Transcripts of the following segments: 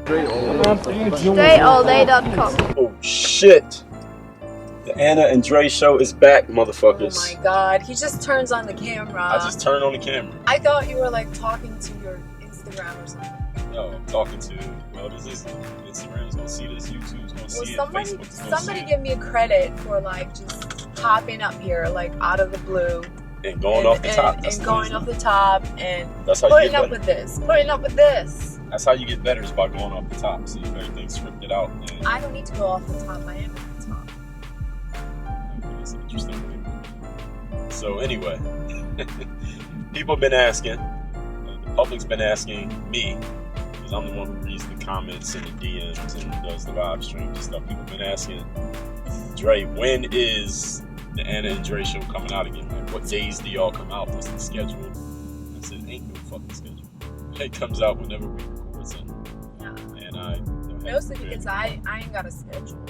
DreAllDay.com. Oh shit! The Anna and Dre show is back, motherfuckers. Oh my god, he just turns on the camera. I just turned on the camera. I thought you were like talking to your Instagram or something. No, I'm talking to, well, this is Instagram's gonna see this, YouTube's gonna see it, Facebook's gonna somebody see it. give me credit for like just popping up here like out of the blue. And going off the top. And going off the top and that's how putting you get up better. with this. Putting up with this. That's how you get better, is by going off the top. See if everything's scripted out. And I don't need to go off the top. I am at the top. okay, that's interesting. So anyway, people have been asking, the public's been asking me, because I'm the one who reads the comments and the DMs and does the live streams and stuff. People have been asking, Dre, when is the Anna and Dre show coming out again? Like, what days do y'all come out? What's the schedule? I said, ain't no fucking schedule. It comes out whenever we record something. Yeah. And I Mostly because I ain't got a schedule.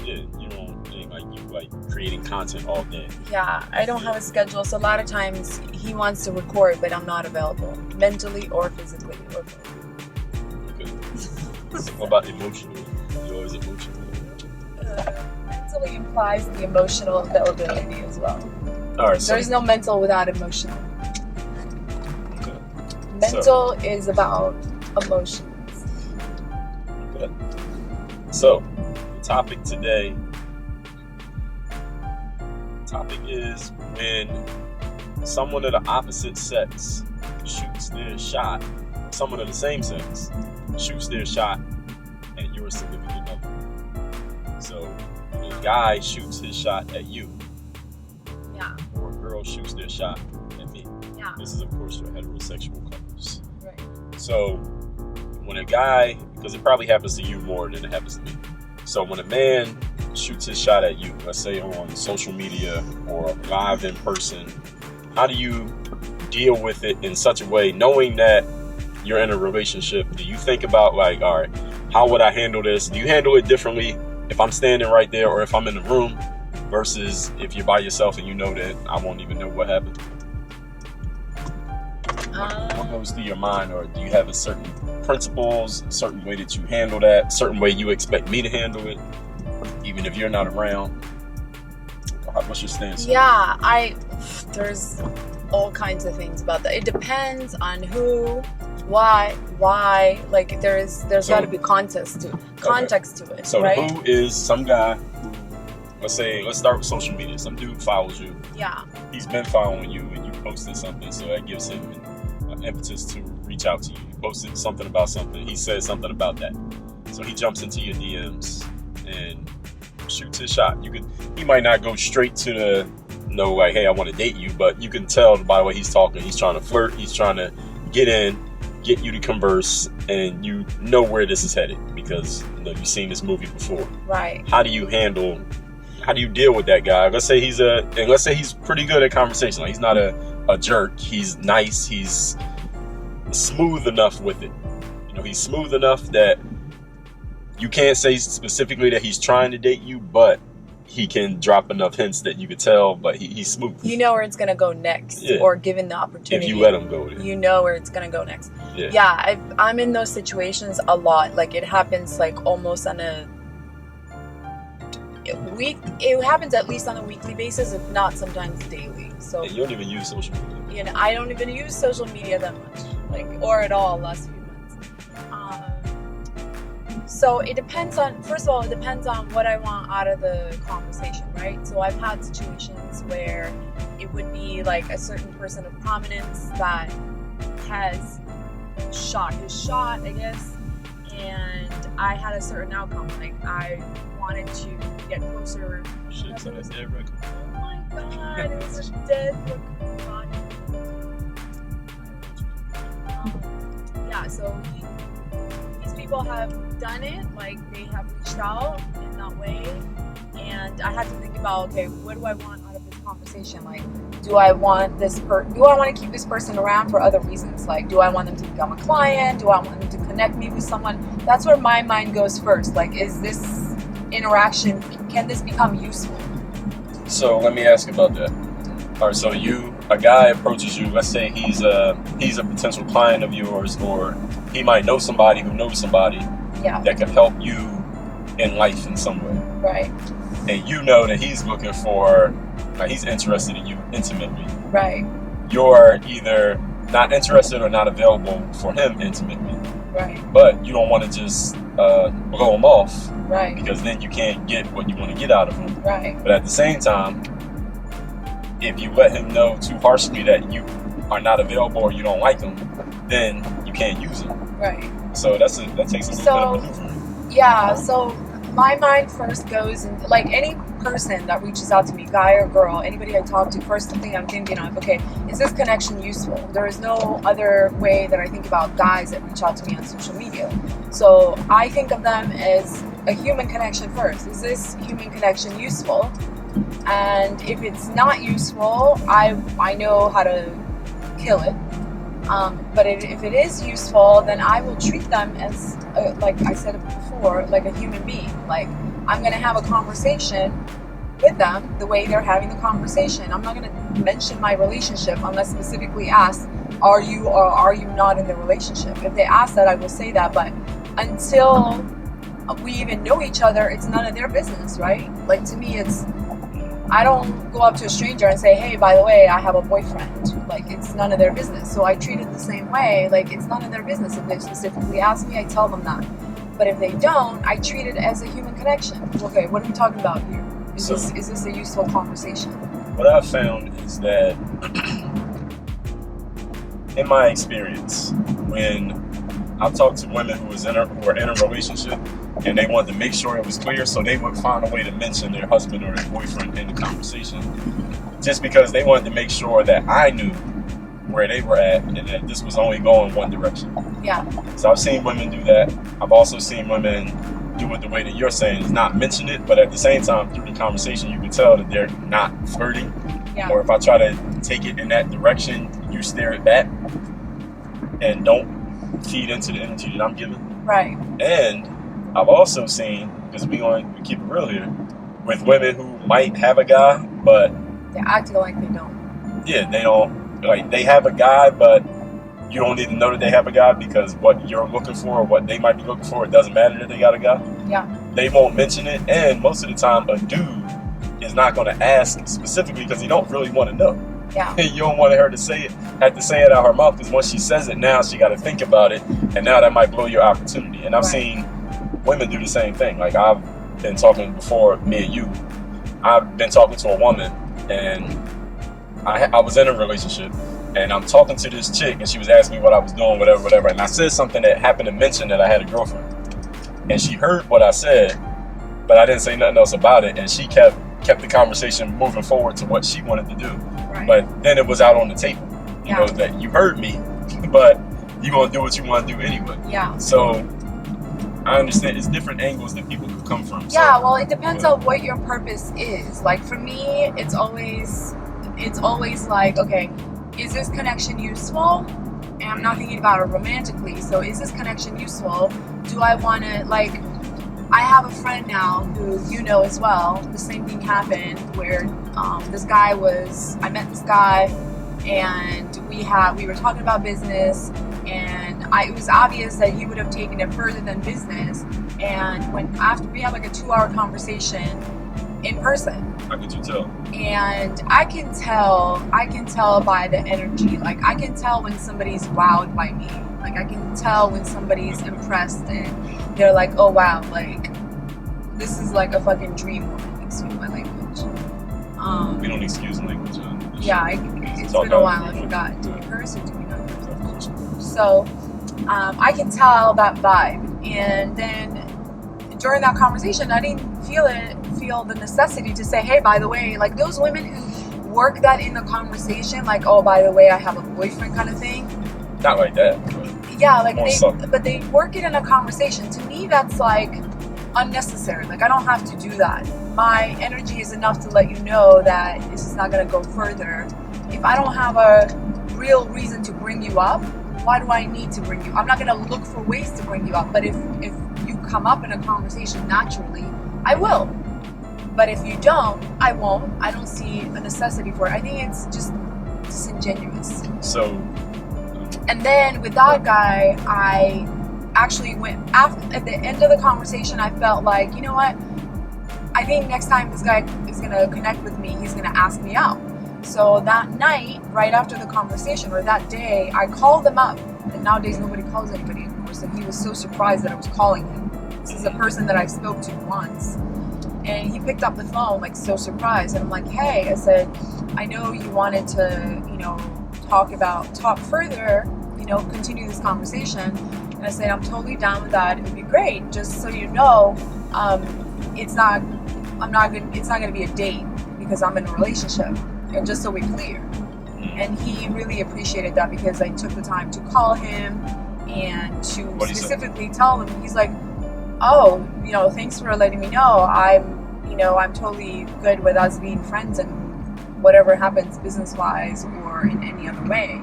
Yeah, you don't, it ain't like you like creating content all day. Yeah, I don't have a schedule, so a lot of times he wants to record, but I'm not available, mentally or physically. Or both. Okay. What about emotionally? You always emotional? Mentally implies the emotional availability as well. All right, so There's no mental without emotional. okay. Mental is about emotions. Okay. So, the topic today, is when someone of the opposite sex shoots their shot, someone of the same sex shoots their shot at your significant other. So, when a guy shoots his shot at you, Yeah, or a girl shoots their shot at me. yeah, This is, of course, for heterosexual couples. right. So, when a guy, because it probably happens to you more than it happens to me. So, when a man shoots his shot at you, let's say on social media or live in person, how do you deal with it in such a way, knowing that you're in a relationship? Do you think about like, all right, how would I handle this? Do you handle it differently if I'm standing right there or if I'm in the room versus if you're by yourself and you know that I won't even know what happened? What goes through your mind, or do you have a certain principles, a certain way that you handle that, a certain way you expect me to handle it, even if you're not around? What's your stance? Yeah, there's all kinds of things about that. It depends on who, why. Like there's got to be context to it. So right? the who is some guy who, let's start with social media. Some dude follows you. Yeah. He's been following you, and you posted something, so that gives him an impetus to reach out to you. You posted something about something. He said something about that, so he jumps into your DMs and shoots his shot. He might not go straight to the like, hey, I want to date you, but you can tell by the way he's talking. He's trying to flirt. He's trying to get you to converse, and you know where this is headed because you've seen this movie before. Right. How do you deal with that guy? Let's say he's pretty good at conversation. Like, he's not a jerk. He's nice. He's smooth enough with it. He's smooth enough that you can't say specifically that he's trying to date you, but he can drop enough hints that you could tell, but he's smooth. You know where it's going to go next, Yeah. or given the opportunity. If you let him go there. You know where it's going to go next. Yeah. I'm in those situations a lot. Like, it happens like almost on a week. It happens at least on a weekly basis, if not sometimes daily. So And you don't even use social media. I don't even use social media that much, or at all last few months. So it depends on, first of all, it depends on what I want out of the conversation, right? So I've had situations where it would be like a certain person of prominence that has shot his shot, I guess, and I had a certain outcome. Like, I wanted to get closer. Shit, so that's dead record. Oh my god, it was a dead looking body. Yeah, so these people have done it, like they have reached out in that way, and I had to think about, okay, what do I want out of this conversation? Like, do I want to keep this person around for other reasons? Like, do I want them to become a client? Do I want them to connect me with someone? That's where my mind goes first. Like, is this interaction, can this become useful? So let me ask about that. All right, so you a guy approaches you, let's say he's a potential client of yours, or he might know somebody who knows somebody that could help you in life in some way. Right. And you know that he's looking for, like, he's interested in you intimately. Right. You're either not interested or not available for him intimately. Right. But you don't want to just blow him off. Right. Because then you can't get what you want to get out of him. Right. But at the same time, if you let him know too harshly that you are not available or you don't like him, then you can't use him. Right. So that takes a little bit of maneuvering. Yeah, so my mind first goes in, like, any person that reaches out to me, guy or girl, anybody I talk to, first thing I'm thinking of, okay, is this connection useful? There is no other way that I think about guys that reach out to me on social media. So I think of them as a human connection first. Is this human connection useful? And if it's not useful, I know how to kill it. But if it is useful, then I will treat them as, like I said before, like a human being. Like, I'm going to have a conversation with them the way they're having the conversation. I'm not going to mention my relationship unless specifically asked, are you or are you not in the relationship? If they ask that, I will say that. But until we even know each other, it's none of their business, right? Like, to me, I don't go up to a stranger and say, hey, by the way, I have a boyfriend. Like, it's none of their business. So I treat it the same way. Like, it's none of their business. If they specifically ask me, I tell them that. But if they don't, I treat it as a human connection. Okay, what are we talking about here? Is this a useful conversation? What I've found is that, in my experience, when I've talked to women who are in a relationship and they wanted to make sure it was clear, so they would find a way to mention their husband or their boyfriend in the conversation, just because they wanted to make sure that I knew where they were at and that this was only going one direction. Yeah. So I've seen women do that. I've also seen women do it the way that you're saying, is not mention it, but at the same time, through the conversation, you can tell that they're not flirting. Yeah. Or if I try to take it in that direction, you stare it back and don't feed into the energy that I'm giving. Right. And I've also seen, because we keep it real here, with women who might have a guy, but they're acting like they don't. Yeah, they don't. Like, they have a guy, but you don't need to know that they have a guy, because what you're looking for or what they might be looking for, it doesn't matter that they got a guy. Yeah. They won't mention it, and most of the time, a dude is not going to ask specifically because he don't really want to know. Yeah. You don't want her to have to say it out her mouth, because once she says it, now she got to think about it, and now that might blow your opportunity. And I've seen women do the same thing. Like, I've been talking before, me and you, I've been talking to a woman, and I was in a relationship, and I'm talking to this chick, and she was asking me what I was doing, whatever, and I said something that happened to mention that I had a girlfriend, and she heard what I said, but I didn't say nothing else about it, and she kept the conversation moving forward to what she wanted to do. Right. But then it was out on the table, you Yeah. know, that you heard me, but you're gonna do what you want to do anyway. Yeah. So I understand it's different angles that people could come from. Yeah, so, well, it depends on what your purpose is. Like, for me, it's always like, okay, is this connection useful? And I'm not thinking about it romantically. So is this connection useful? Do I want to, like, I have a friend now who you know as well. The same thing happened where I met this guy, and we were talking about business, and it was obvious that he would have taken it further than business. And after we had like a 2-hour conversation in person. How could you tell? And I can tell by the energy. Like, I can tell when somebody's wowed by me. Like, I can tell when somebody's impressed and they're like, oh wow, like, this is like a fucking dream woman. Excuse my language. We don't excuse language. Yeah, it's been a while. I forgot. Do we curse or do we not curse? So, I can tell that vibe. And then during that conversation, I didn't feel the necessity to say, hey, by the way, like, those women who work that in the conversation, like, oh, by the way, I have a boyfriend kind of thing. Not like that. Yeah, like, they work it in a conversation. To me, that's like unnecessary. Like, I don't have to do that. My energy is enough to let you know that this is not going to go further. If I don't have a real reason to bring you up, why do I need to bring you up? I'm not going to look for ways to bring you up. But if you come up in a conversation naturally, I will. But if you don't, I won't. I don't see a necessity for it. I think it's just disingenuous. So, and then with that guy, I actually went at the end of the conversation. I felt like, you know what? I think next time this guy is gonna connect with me, he's gonna ask me out. So that night, right after the conversation, or that day, I called him up. And nowadays nobody calls anybody anymore. So he was so surprised that I was calling him. This is a person that I spoke to once. And he picked up the phone, like, so surprised. And I'm like, hey, I said, I know you wanted to, talk further, continue this conversation. And I said, I'm totally down with that. It would be great. Just so you know, it's not gonna be a date because I'm in a relationship. And just so we're clear. And he really appreciated that because I took the time to call him and to specifically tell him. He's like, oh, thanks for letting me know. I'm totally good with us being friends and whatever happens business-wise or in any other way.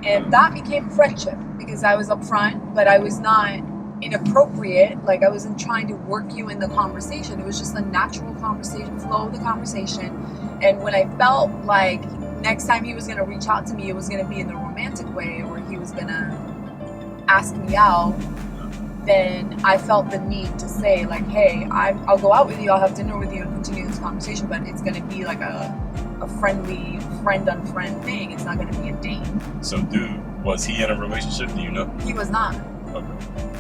And that became friendship because I was upfront, but I was not inappropriate. Like, I wasn't trying to work you in the conversation. It was just a natural conversation, flow of the conversation. And when I felt like next time he was going to reach out to me, it was going to be in the romantic way, or he was going to ask me out, then I felt the need to say, like, hey, I'll go out with you, I'll have dinner with you and continue this conversation, but it's going to be like a friendly friend-on-friend thing. It's not going to be a date. So, was he in a relationship? Do you know? He was not. Okay.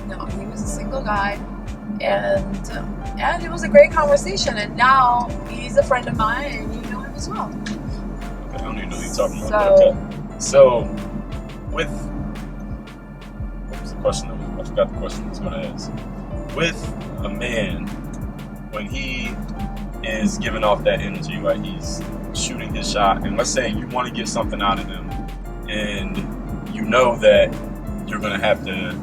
No, he was a single guy. And it was a great conversation. And now he's a friend of mine, and you know him as well. I don't even know what you're talking about. Okay. So, what was the question? I forgot the question I was going to ask. With a man, when he is giving off that energy, like he's shooting his shot, and let's say you want to get something out of him, and you know that you're going to have to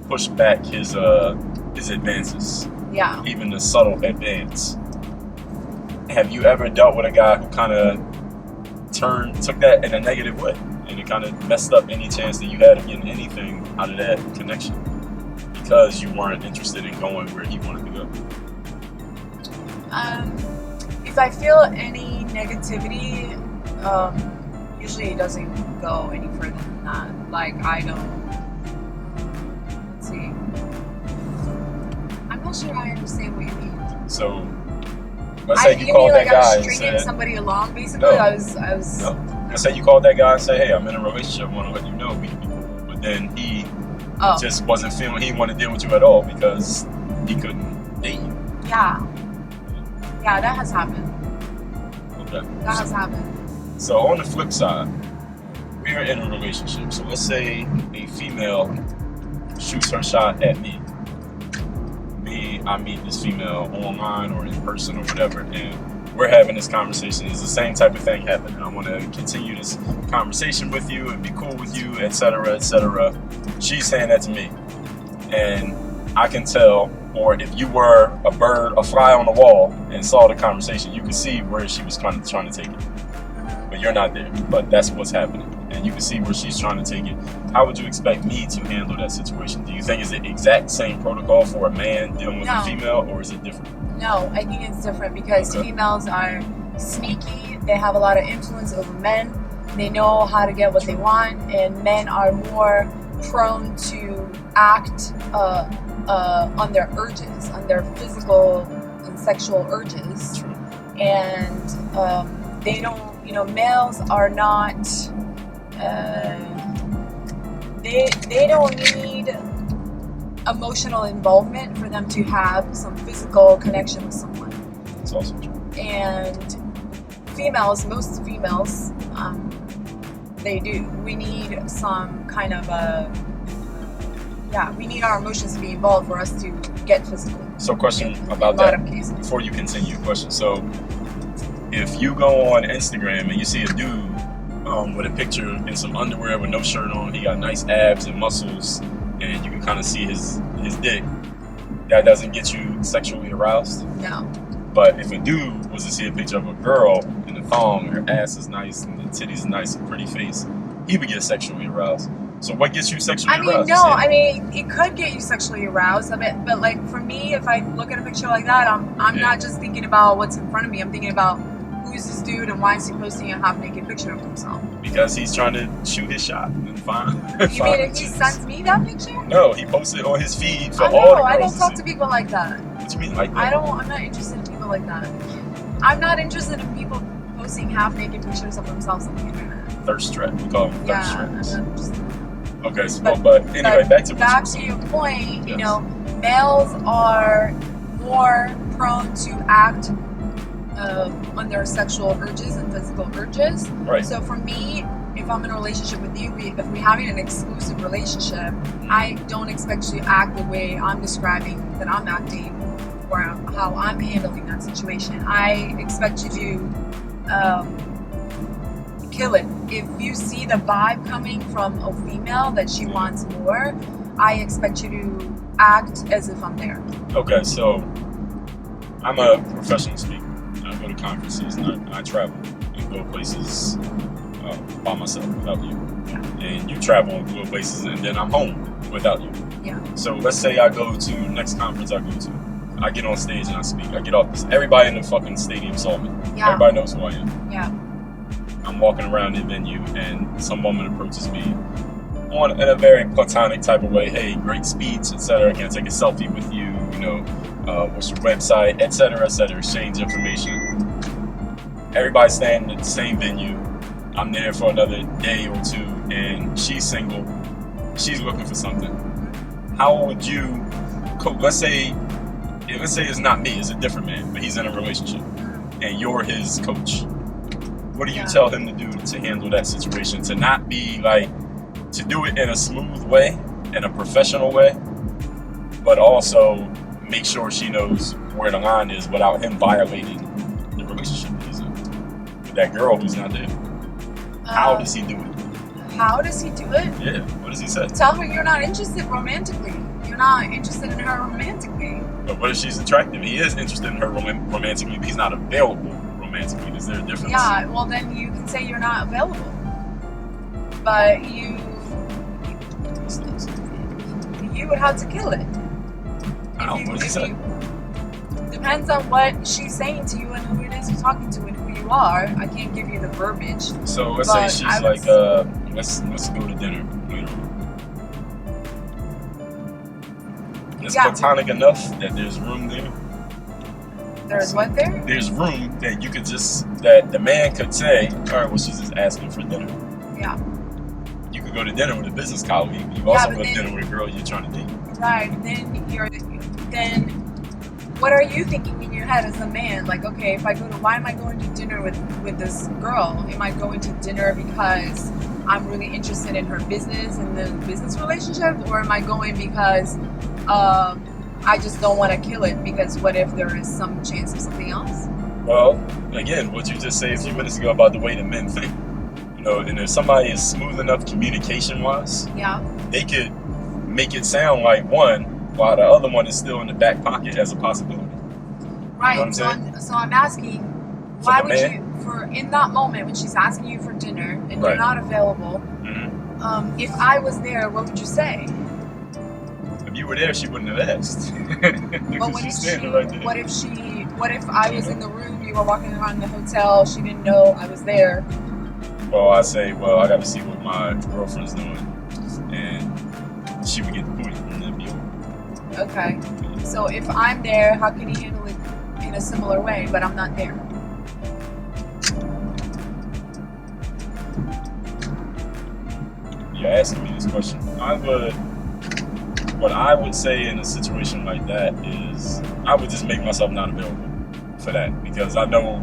push back his advances. Yeah. Even the subtle advance. Have you ever dealt with a guy who kind of took that in a negative way, and it kind of messed up any chance that you had of getting anything out of that connection because you weren't interested in going where he wanted to go? If I feel any negativity, usually it doesn't go any further than that. Like, I don't. Let's see. I'm not sure I understand what you mean. So, let's say you called that guy and said, somebody along, basically. No. I was. No. Let's say you called that guy and said, hey, I'm in a relationship, I want to let you know we can be cool. But then he just wasn't feeling he wanted to deal with you at all because he couldn't date you. Yeah. Yeah, that has happened. Okay. That has happened. So on the flip side, we're in a relationship. So let's say a female shoots her shot at me. I meet this female online or in person or whatever, and we're having this conversation. It's the same type of thing happening. I want to continue this conversation with you and be cool with you, etc., etc. She's saying that to me, and I can tell, or if you were a fly on the wall and saw the conversation, you could see where she was kind of trying to take it. But you're not there, but that's what's happening. And you can see where she's trying to take it. How would you expect me to handle that situation? Do you think it's the exact same protocol for a man dealing with a female, or is it different? No, I think it's different because females are sneaky. They have a lot of influence over men. They know how to get what they want, and men are more prone to act on their urges, on their physical and sexual urges. True. And they don't, males are not, they don't need emotional involvement for them to have some physical connection with someone. That's also true. And most females, they do. We need some kind of we need our emotions to be involved for us to get physical. So question about that, before you continue, question. So if you go on Instagram and you see a dude with a picture in some underwear with no shirt on, he got nice abs and muscles, and you can kind of see his dick, that doesn't get you sexually aroused? No. But if a dude was to see a picture of a girl in the thong, her ass is nice and the titties are nice and pretty face, he would get sexually aroused. So what gets you sexually aroused? It could get you sexually aroused. But like for me, if I look at a picture like that, I'm not just thinking about what's in front of me. I'm thinking about who's this dude and why is he posting a half-naked picture of himself? Because he's trying to shoot his shot and find. You mean if he sends me that picture? No, he posted on his feed for I all the girls I don't to talk see. to people like that. What you mean like that? I'm not interested in people like that. I'm not interested in people posting half-naked pictures of themselves on the internet. Thirst trap. We call them thirst traps. I'm not interested. Okay, so, but anyway, back to what you your point. You know, males are more prone to act on their sexual urges and physical urges. Right. So for me, if I'm in a relationship with you, if we're having an exclusive relationship, I don't expect you to act the way I'm describing that I'm acting or how I'm handling that situation. I expect you to kill it. If you see the vibe coming from a female that she wants more, I expect you to act as if I'm there. Okay, so I'm a professional speaker. I go to conferences and I travel and go places by myself without you. Yeah. And you travel and go places and then I'm home without you. Yeah. So let's say I go to next conference I go to. I get on stage and I speak. I get off. Everybody in the fucking stadium saw me. Yeah. Everybody knows who I am. Yeah. I'm walking around the venue and some woman approaches me in a very platonic type of way. Hey, great speech, etc. Can I take a selfie with you? You know, what's your website, etc., etc. Exchange information. Everybody's staying at the same venue. I'm there for another day or two, and she's single. She's looking for something. How would you cope? Let's say it's not me. It's a different man, but he's in a relationship, and you're his coach. What do you tell him to do to handle that situation? To not be like, to do it in a smooth way, in a professional way, but also make sure she knows where the line is without him violating the relationship that he's in with that girl who's not there. How does he do it? How does he do it? Yeah, what does he say? Tell her you're not interested romantically. You're not interested in her romantically. But what if she's attractive? He is interested in her romantically, but he's not available romantically. Is there a difference? Yeah, well then you can say you're not available. But you would have to kill it. What does he say? Depends on what she's saying to you and who it is you're talking to and who you are. I can't give you the verbiage. So let's say she's like, let's go to dinner later on. It's platonic enough that there's room there. There's what there? There's room that you could that the man could say, all right, well, she's just asking for dinner. Yeah. You could go to dinner with a business colleague. You also go to dinner with a girl you're trying to date. Right. Then what are you thinking in your head as a man? Like, okay, why am I going to dinner with this girl? Am I going to dinner because I'm really interested in her business and the business relationship? Or am I going because I just don't want to kill it? Because what if there is some chance of something else? Well, again, what you just said a few minutes ago about the way that men think. You know, and if somebody is smooth enough communication-wise, they could make it sound like one, while the other one is still in the back pocket as a possibility. Right. You know what I'm so I'm asking, why would you, in that moment when she's asking you for dinner and you're not available, if I was there, what would you say? If you were there, she wouldn't have asked. But what if I was in the room, you were walking around the hotel, she didn't know I was there? Well, I say, I got to see what my girlfriend's doing, and she would get the point, and then be over. Okay. So if I'm there, how can you handle it in a similar way, but I'm not there? You're asking me this question. What I would say in a situation like that is, I would just make myself not available for that, because I know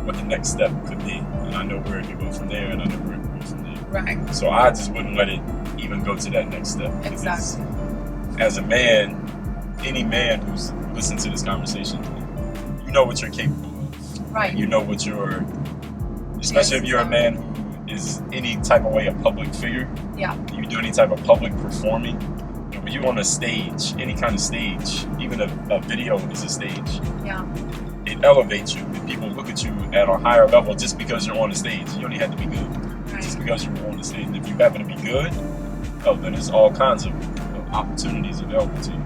what the next step could be, and I know where it could go from there, and I know where it could go from there. Right. So I just wouldn't let it even go to that next step. Exactly. As a man, any man who's listened to this conversation, you know what you're capable of. Right. And you know what especially if you're a man who is any type of way a public figure. Yeah. You do any type of public performing. When you're on a stage, any kind of stage, even a video is a stage. Yeah. It elevates you. And people look at you at a higher level just because you're on the stage. You don't even have to be good. Right. Just because you're on the stage. And if you happen to be good, then there's all kinds of opportunities available to you.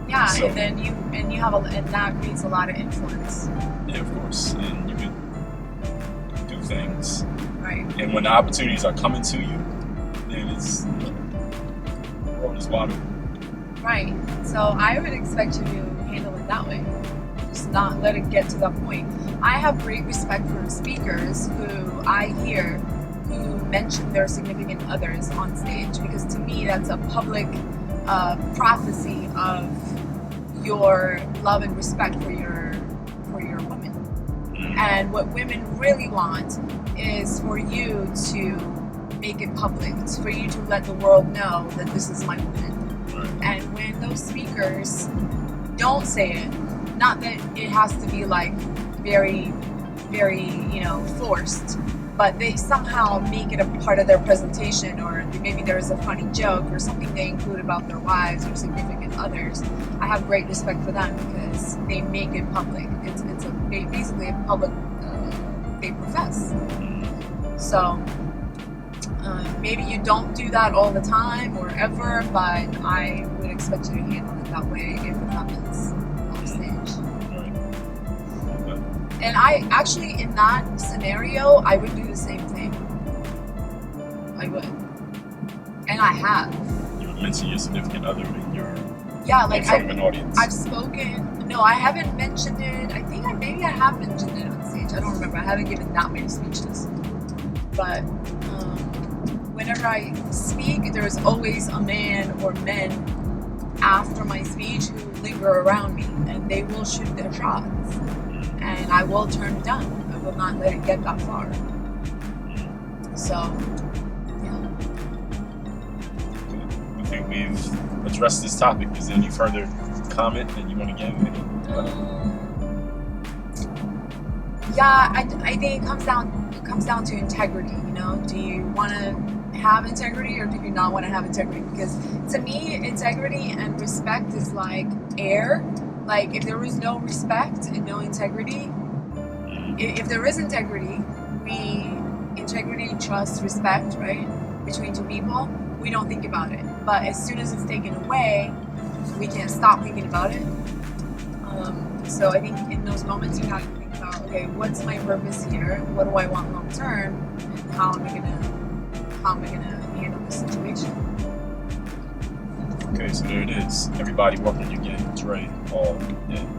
Yeah, so, and then you have and that creates a lot of influence. Yeah, of course. And you could things. Right. And when the opportunities are coming to you, then the world is wide open. Right. So I would expect you to handle it that way. Just not let it get to that point. I have great respect for speakers who I hear who mention their significant others on stage, because to me that's a public prophecy of your love and respect for your women. And what women really want is for you to make it public, for you to let the world know that this is my woman. And when those speakers don't say it, not that it has to be like very, very, forced, but they somehow make it a part of their presentation, or maybe there's a funny joke or something they include about their wives or significant others. I have great respect for them because they make it public. It's basically a public, they profess. So maybe you don't do that all the time or ever, but I would expect you to handle it that way if it happens on stage. And I actually, in that scenario, I would do the same thing. I would. And I have. You would mention your significant other in your like in front of an audience. I've spoken. No, I haven't mentioned it. I think maybe I have mentioned it on stage. I don't remember. I haven't given that many speeches. But whenever I speak, there's always a man or men after my speech who linger around me, and they will shoot their shots. And I will turn it down. I will not let it get that far. So, yeah. I think we've addressed this topic. Is there any further comment that you want to give? Yeah, I think it comes down to integrity. Do you want to have integrity or do you not want to have integrity? Because to me, integrity and respect is like air. Like, if there is no respect and no integrity, if there is integrity, trust, respect, right, between two people, we don't think about it. But as soon as it's taken away, we can't stop thinking about it. So I think in those moments you have to think about, okay, what's my purpose here? What do I want long term? And how am I gonna handle this situation? Okay, so there it is. Everybody work on your game. Dre Baldwin.